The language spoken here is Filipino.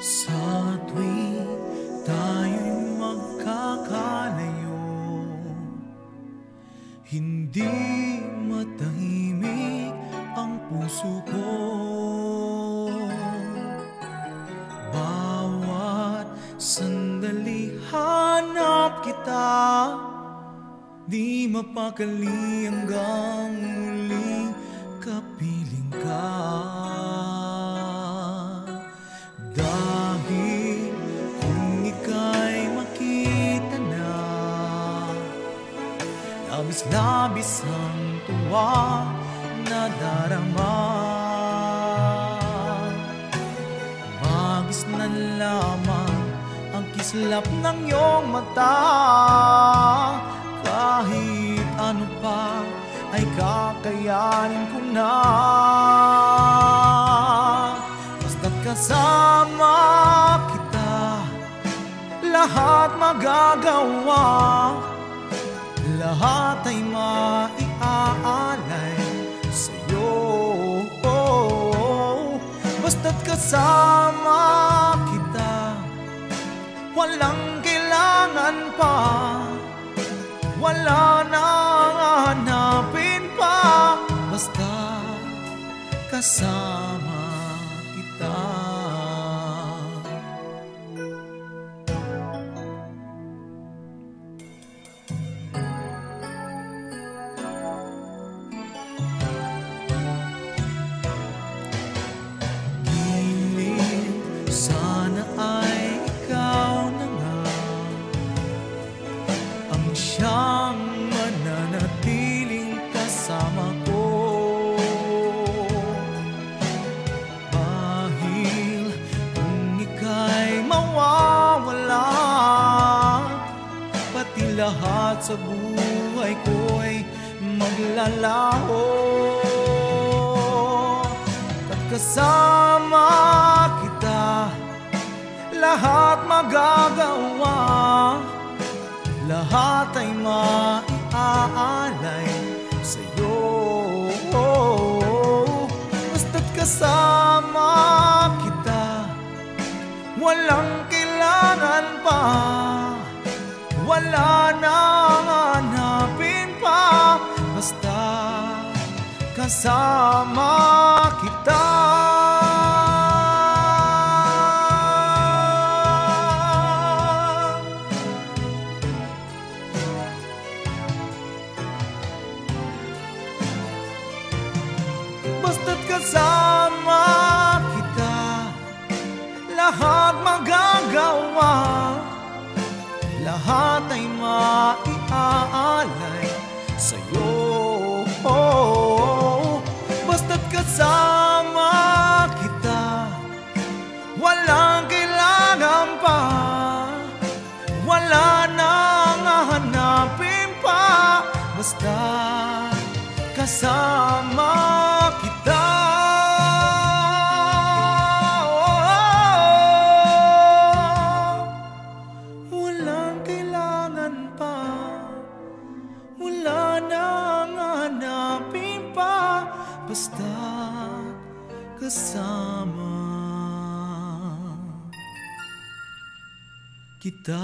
Sa tuwing tayo'y magkakalayo, hindi matahimik ang puso ko. Bawat sandali hanap kita, di mapakali hanggang muling kapiling ka. Dahil kung ika'y makita na, labis-labis ang tuwa na darama. Magisnan lamang ang kislap ng iyong mata. Kahit ano pa ay kakayanin ko na, basta't kasama kita, lahat magagawa. Lahat ay maiaalay sa'yo. Basta't kasama kita, walang kailangan pa, wala nang hanapin pa. Basta kasama kita. Sana ay ikaw na nga ang siyang mananatiling kasama ko. Dahil kung ika'y mawawala, pati lahat sa buhay ko'y maglalaho. At kasama kita, lahat magagawa. Lahat ay maiaalay sa'yo. Basta't kasama kita, walang kailangan pa, wala nang hanapin pa. Basta kasama kita. Basta't kasama kita, lahat magagawa. Lahat ay maiaalay sa'yo. Basta't kasama kita, walang kailangan pa, wala nang hahanapin pa. Basta kasama kita. Walang kailangan pa, wala nang hanapin pa. Basta kasama kita.